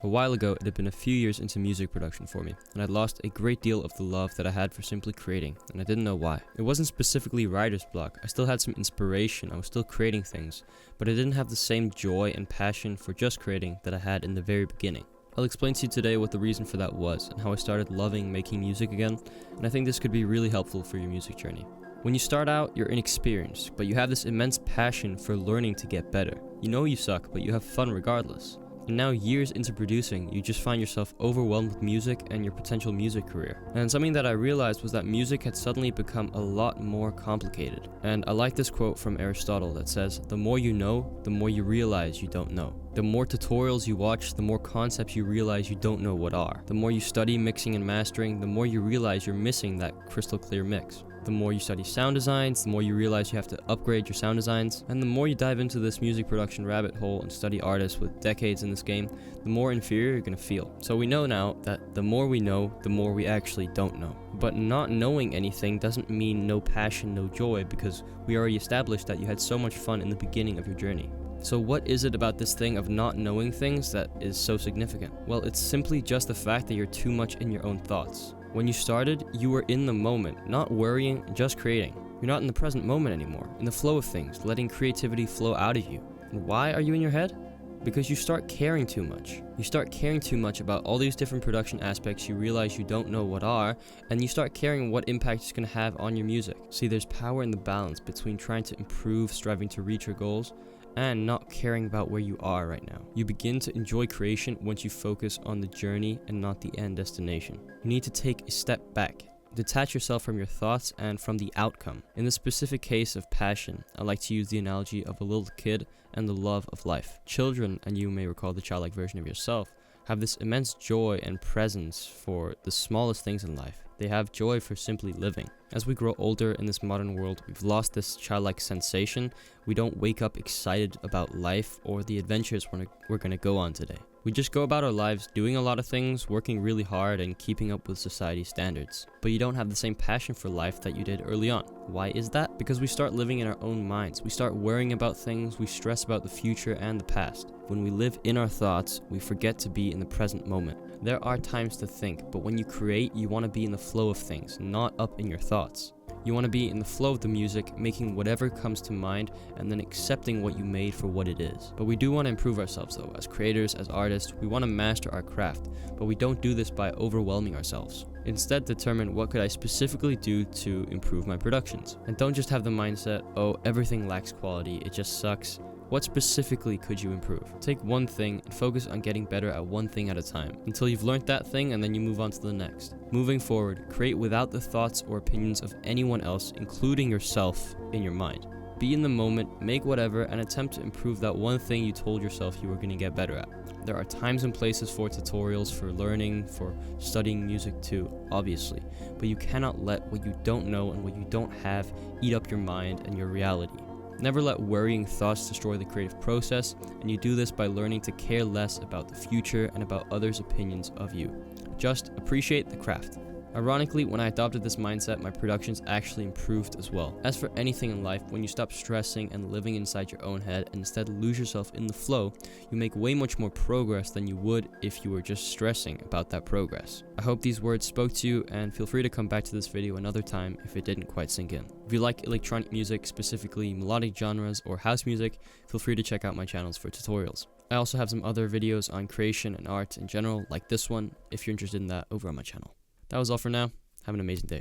A while ago, it had been a few years into music production for me, and I'd lost a great deal of the love that I had for simply creating, and I didn't know why. It wasn't specifically writer's block. I still had some inspiration, I was still creating things, but I didn't have the same joy and passion for just creating that I had in the very beginning. I'll explain to you today what the reason for that was, and how I started loving making music again, and I think this could be really helpful for your music journey. When you start out, you're inexperienced, but you have this immense passion for learning to get better. You know you suck, but you have fun regardless. And now, years into producing, you just find yourself overwhelmed with music and your potential music career. And something that I realized was that music had suddenly become a lot more complicated. And I like this quote from Aristotle that says, "The more you know, the more you realize you don't know. The more tutorials you watch, the more concepts you realize you don't know what are. The more you study mixing and mastering, the more you realize you're missing that crystal clear mix. The more you study sound designs, the more you realize you have to upgrade your sound designs. And the more you dive into this music production rabbit hole and study artists with decades in this game, the more inferior you're gonna feel." So we know now that the more we know, the more we actually don't know. But not knowing anything doesn't mean no passion, no joy, because we already established that you had so much fun in the beginning of your journey. So what is it about this thing of not knowing things that is so significant? Well, it's simply just the fact that you're too much in your own thoughts. When you started, you were in the moment, not worrying, just creating. You're not in the present moment anymore, in the flow of things, letting creativity flow out of you. And why are you in your head? Because you start caring too much. You start caring too much about all these different production aspects you realize you don't know what are, and you start caring what impact it's going to have on your music. See, there's power in the balance between trying to improve, striving to reach your goals, and not caring about where you are right now. You begin to enjoy creation once you focus on the journey and not the end destination. You need to take a step back. Detach yourself from your thoughts and from the outcome. In the specific case of passion, I like to use the analogy of a little kid and the love of life. Children, and you may recall the childlike version of yourself, have this immense joy and presence for the smallest things in life. They have joy for simply living. As we grow older in this modern world, we've lost this childlike sensation. We don't wake up excited about life or the adventures we're going to go on today. We just go about our lives doing a lot of things, working really hard, and keeping up with society's standards. But you don't have the same passion for life that you did early on. Why is that? Because we start living in our own minds. We start worrying about things, we stress about the future and the past. When we live in our thoughts, we forget to be in the present moment. There are times to think, but when you create, you want to be in the flow of things, not up in your thoughts. You want to be in the flow of the music, making whatever comes to mind, and then accepting what you made for what it is. But we do want to improve ourselves though. As creators, as artists, we want to master our craft, but we don't do this by overwhelming ourselves. Instead, determine what could I specifically do to improve my productions. And don't just have the mindset, oh, everything lacks quality, it just sucks. What specifically could you improve? Take one thing and focus on getting better at one thing at a time, until you've learned that thing and then you move on to the next. Moving forward, create without the thoughts or opinions of anyone else, including yourself, in your mind. Be in the moment, make whatever, and attempt to improve that one thing you told yourself you were going to get better at. There are times and places for tutorials, for learning, for studying music too, obviously, but you cannot let what you don't know and what you don't have eat up your mind and your reality. Never let worrying thoughts destroy the creative process, and you do this by learning to care less about the future and about others' opinions of you. Just appreciate the craft. Ironically, when I adopted this mindset, my productions actually improved as well. As for anything in life, when you stop stressing and living inside your own head and instead lose yourself in the flow, you make way much more progress than you would if you were just stressing about that progress. I hope these words spoke to you, and feel free to come back to this video another time if it didn't quite sink in. If you like electronic music, specifically melodic genres or house music, feel free to check out my channels for tutorials. I also have some other videos on creation and art in general, like this one, if you're interested in that, over on my channel. That was all for now. Have an amazing day.